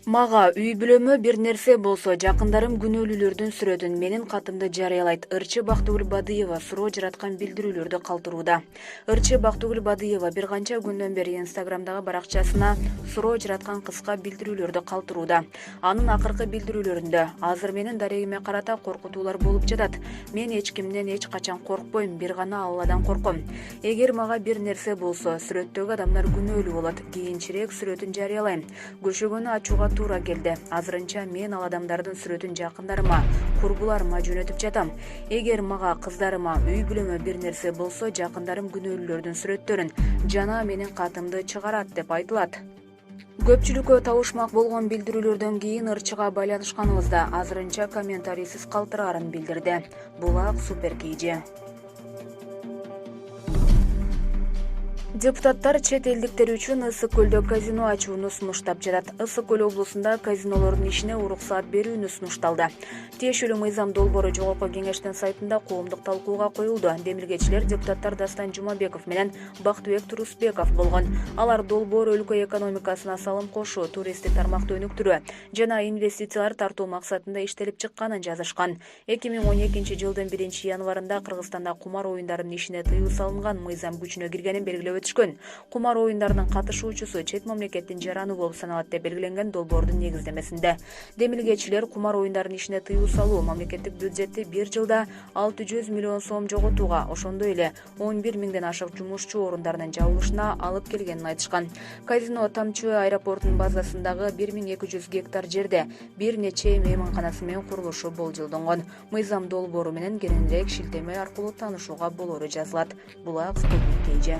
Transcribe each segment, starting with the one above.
Мага үй бүлөмө бир нерсе болсо, жакындарым күнөөлүүлөрдүн сүрөтүн менин катымды жарыялайт. Ырчы Бактыгүл Бадыева суроо жараткан билдирүүлөрдү калтырууда. Ырчы Бактыгүл Бадыева бир канча күндөн бери Инстаграмдагы баракчасына суроо жараткан кыска билдирүүлөрдү калтырууда. Анын акыркы билдирүүлөрүндө: азыр менин дарегиме карата коркутуулар болуп жатат. Мен эч кимден эч качан коркпойм, бир гана Алладан корком. Эгер мага бир нерсе болсо, сүрөттөгү адамдар күнөөлүү болот. Кийинчерээк сүрөтүн жарыялайм. Көшөгөнү ачууга туура келди. Азырынча мен ал адамдардын сүрөтүн жакындарыма, курбуларыма жөнөтүп жатам. Эгер мага, кыздарыма, үй бүлөмө бир нерсе болсо, жакындарым күнөөлүүлөрдүн сүрөттөрүн жана менин катымды чыгарат деп айтылат. Көпчүлүккө табышмак болгон билдирүүлөрдөн кийин ырчыга байланышканыбызда азырынча комментарийсиз калтыраарын билдирди. Булак Супер KG. Депутаттар чет элдиктер үчүн Ысык көлдө казино ачууну сунуштап жатат. Ысык көл облусунда казинолордун ишине уруксаат берүүнү сунушталды. Тиешелүү мыйзам долбоору жогорку кеңештин сайтында коомдук талкууга коюлду. Демилгечилер депутаттар Дастан Жумабеков менен Бактыбек Турусбеков болгон. Алар долбоор өлкө экономикасына салым кошуу, туристтик тармакты өнүктүрүү жана инвестициялар тартуу максатында иштелип чыкканын жазышкан. 2012 жылдын 1-январында Кыргызстанда кумар оюндарынын ишине тыюу салынган мыйзам күчүнө киргенин белгилеп өтүшкөн. Кумар оюндарынын катышуучусу чет мамлекеттин жараны болуп саналат деп белгиленген долбоордун негиздемесинде. Демилгечилер кумар оюндарынын ишине тыюу салуу мамлекеттик бюджетти бир жылда 600 миллион сом жоготууга, ошондой эле 11 миңден ашык жумушчу орундарынын жабылышына алып келгенин айтышкан. Казино Тамчы аэропортунун базасындагы 1200 гектар жерде бир нече мейманканасы менен курулушу болжолдонгон. Мыйзам долбоору менен кененирээк шилтеме аркылуу таанышууга болору жазылат. Булак Супер KG.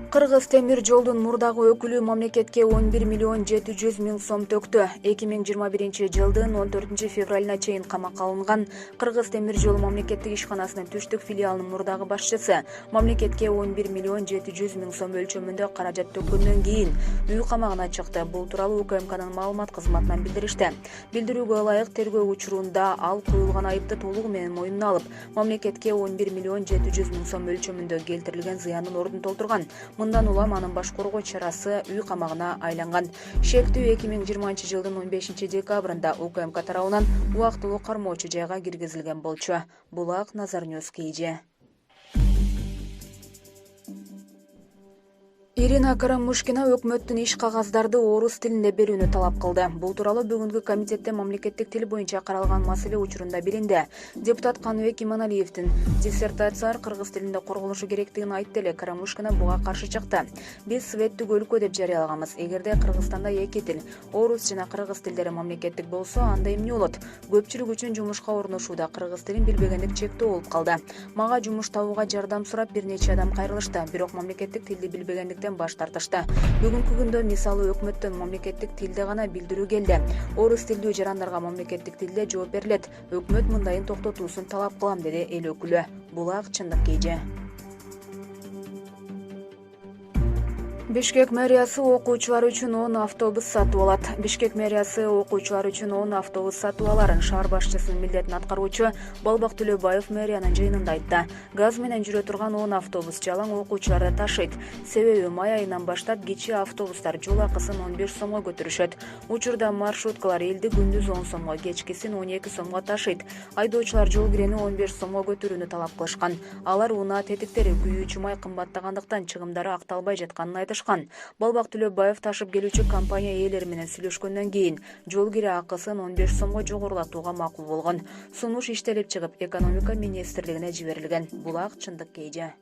Кыргыз темир жолдун мурдагы өкүлү мамлекетке 11 миллион 700 миң сом төктү. 2021 жылдын 14 февралына чейин камакка алынган Кыргыз темир жол мамлекеттик ишканасынын түштүк филиалынын мурдагы башчысы мамлекетке 11 миллион 700 миң сом өлчөмүндө каражат төккөндөн кийин үй камагына чыкты. Бул тууралуу УКМКнын маалымат кызматынан билдиришти. Билдирүүгө ылайык, тергөө учурунда ал коюлган айыпты толугу менен мойнуна алып, мамлекетке 11 миллион 700 миң сом өлчөмүндө келтирилген зыяндын ордун толтурган. Мындан улам анын баш коргоо чарасы үй камагына айланган. Шектүү 2020 жылдын 15 декабрында УКМК тарабынан убактылуу кармоочу жайга киргизилген болчу. Булак Назарнёс KG. Ирина Карамушкина өкмөттүн иш кагаздарды орус тилинде берүүнү талап кылды. Бул тууралуу бүгүнкү комитетте мамлекеттик тил боюнча каралган маселе учурунда билинди. Депутат Каныбек Иманалиевдин диссертациялар кыргыз тилинде корголушу керектигин айтты эле Карамушкина буга каршы чыкты. Биз светтик өлкө деп жарыялаганбыз. Эгерде Кыргызстанда эки тил, орус жана кыргыз тилдери мамлекеттик болсо, анда эмне болот? Көпчүлүк үчүн жумушка орношууда кыргыз тилин билбегендик чектөө болуп калды. Мага жумуш табууга жардам сурап бир нече адам кайрылышты, бирок мамлекеттик тилди билбегендиктен баш тартышты. Бүгүнкү күндө мисалы өкмөттөн мамлекеттик тилде гана билдирүү келди. Орус тилдүү жарандарга мамлекеттик тилде жооп берилет. Өкмөт мындайын токтотуусун талап кылам, деди эл өкүлү. Булак Чындык KG. Бишкек мэриясы окуучулар үчүн 10 автобус сатып алат. Бишкек мэриясы окуучулар үчүн 10 автобус сатып аларын шаар башчысынын милдетин аткаруучу Балбак Төлөбаев мэриянын жыйынында айтты. Газ менен жүрө турган 10 автобус жалаң окуучуларды ташыйт. Себеби май айынан баштап кичи автобустар жол акысын 15 сомго көтөрүшөт. Учурда маршруткалар элди күндүз 10 сомго, кечкисин 12 сомго ташыйт. Айдоочулар жол кирени 15 сомго көтөрүүнү талап кылышкан. Алар унаа тетиктери, күйүүчү май кымбаттагандыктан чыгымдары акталбай жатканын айтышкан. Балбак Төлөбаев ташып келүүчү компания ээлери менен сүйлөшкөндөн кийин жол кире акысын 15 сомго жогорулатууга макул болгон. Сунуш иштелип чыгып, экономика министрлигине жиберилген. Булак Чындык KG.